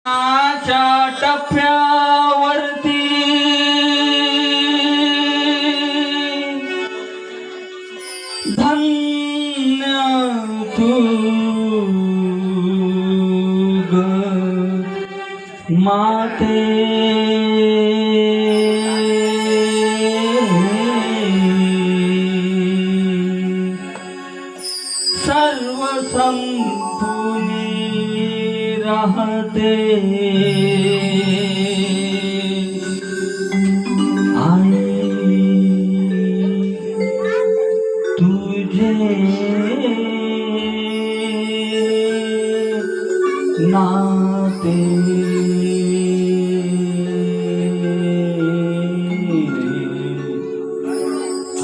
च्या टप्प्यावरती धन्य तू ग माते, सर्व संपूनी राहते आई तुझे नाते।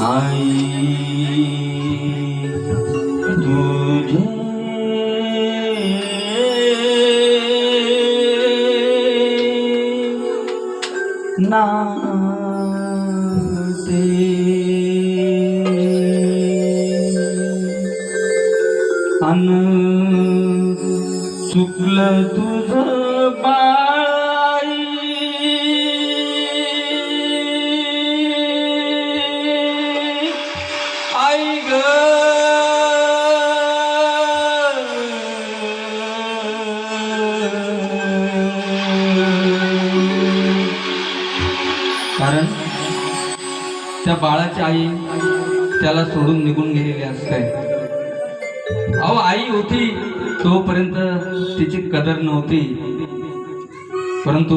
आई तुझे नाते। अन चुकलं तुझं बाई आई ग, कारण त्या बाळाची आई त्याला सोडून निघून गेलेली असते। अहो आई होती तोपर्यंत तिची कदर नव्हती, परंतु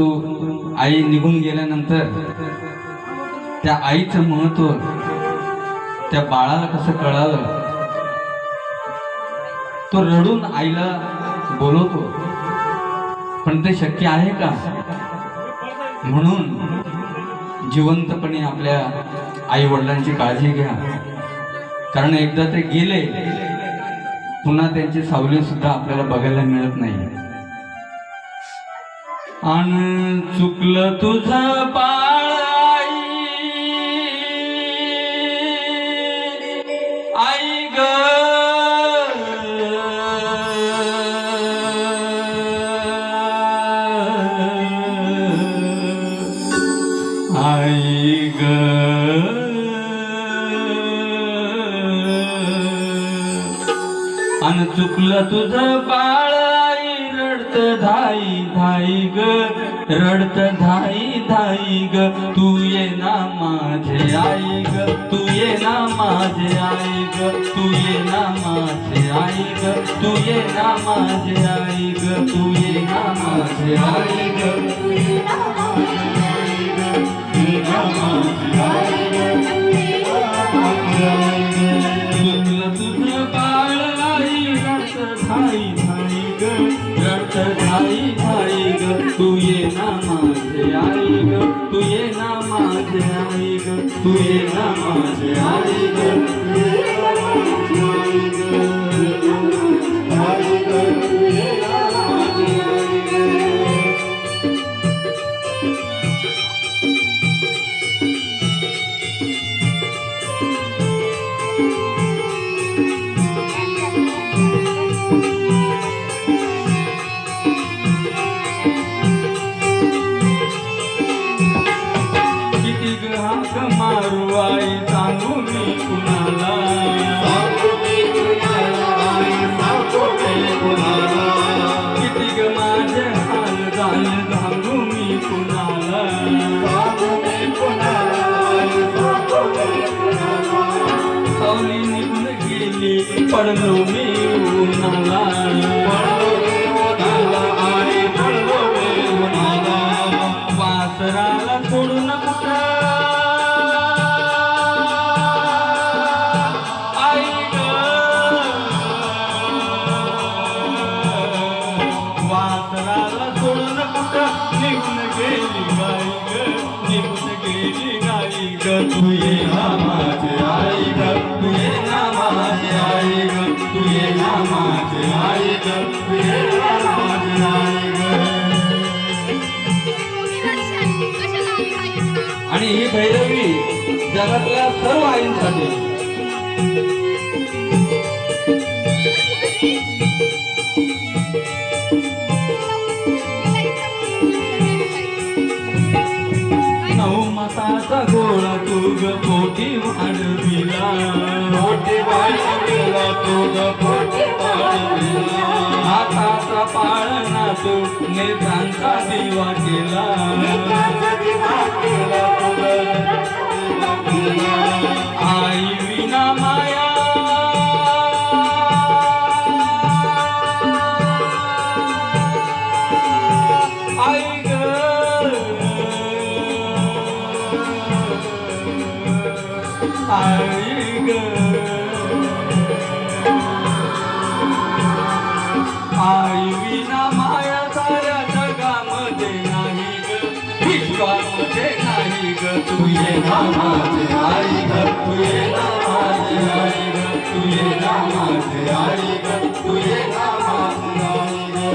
आई निघून गेल्यानंतर त्या आईचं महत्व त्या बाळाला कसं कळालं। तो रडून आईला बोलवतो, पण ते शक्य आहे का? म्हणून जिवंतपणे आपल्या आई वडिलांची काळजी घ्या, कारण एकदा ते गेले पुन्हा त्यांची सावली सुद्धा आपल्याला बघायला मिळत नाही। आणि चुकलं तुझं बाळ आई ग, आई ग, अन चुकलं तुझं बाळ आई रडत धाई धाई ग, रडत धाई धाई ग, तू ये ना माझे आई ग, तू ये ना माझे आई ग, तू ये ना माझे आई ग, तू ये ना माझे आई ग, तू ये ना माझे आई ग, तू ये ना माझे आई ग, तू ये ना माझे आई ग, चुकलं तुझं बाळ धाई धाई ग, रडत धाई धाई ग, तू ये ना माझे आई ग, तू ये ना माझे आई ग, तू ये ना माझे आई ग, तू ये ना माझे आई ग, आई ग, तू ये ना माझे आई ग। मारू आई सांगू मी कुणाला, सांगू मी कुणाला आई सांगू मी कुणाला, किती ग माझे हाल झाले सांगू मी कुणाला, सांगू मी कुणाला आई सांगू मी कुणाला, सावली निघून गेली पडलो मी उन्हाला, पडलो मी उन्हाला आई पडलो मी उन्हाला, वासराला सोडून कुठं तू ये ना माझे आई ग, तू ये ना माझे आई ग, तू ये ना माझे आई ग, तू ये ना माझे आई ग। आणि ही भैरवी जगातल्या सर्व आईंसाठी हाताचा गोळा तू ग पोटी वाढविला तुझ पोटी वाढविला हाताचा पाळणा तू नेत्रांचा दिवा केला आई विना माया आई ग आई ग आई विना माया साऱ्या जगामध्ये नाही ग विश्वामध्ये नाही ग तू ये ना माझे आई ग तू ये ना माझे आई ग तू ये ना माझे आई ग तू ये ना माझे आई ग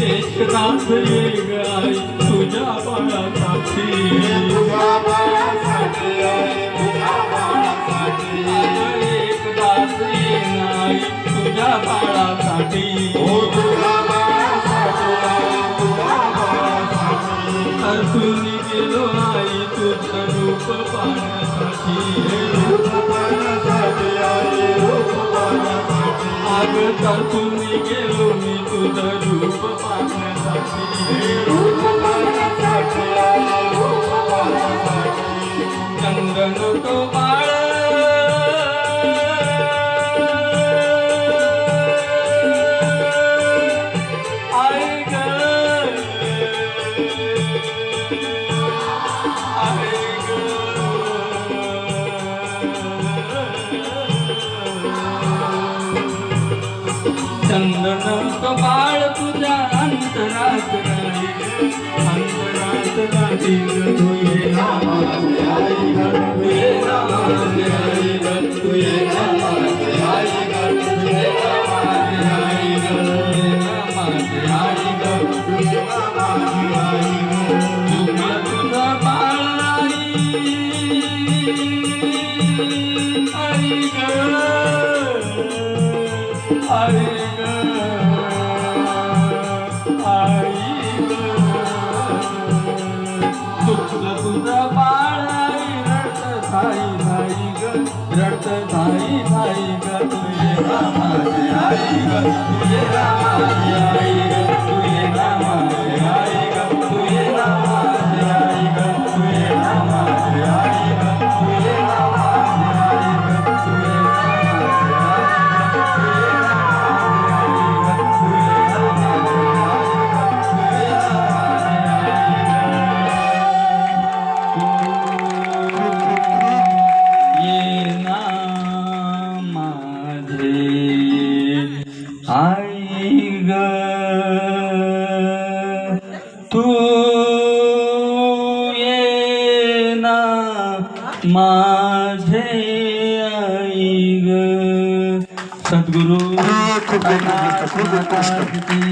एकदाच ये ग आई तुझ्या बाळासाठी एकदाच ये आई तुझ्या बाळासाठी तरतून गेलो आई तुझं रूप पाहण्यासाठी अग तरतून गेलो मी तुझं रूप पाहण्यासाठी चंदन तो बाळ आई ग आई ग चंदन तो बाळ तुझ्या अंतरात नाही अंतरात नाही ग तू ये ना माझे आई ग तू ये ना माझे आई ग तू ये ना माझे आई ग तू ये ना माझे आई ग तू ये ना माझे आई ग तू ये ना माझे आई ग तुझं तुझं बाळ आई ग आई ग तुझं बाळ आई रडत धाई धाई ग रडत धाई धाई ग तू ये ना माझे आई ग तू ये ना माझे आई ग तू ये ना माझे आई ग तू ये ना माझे आई ग तू ये ना माझे आई ग तू ये ना माझे आई ग तू ये ना आई ग तू ये ना माझे आई ग सद्गुरु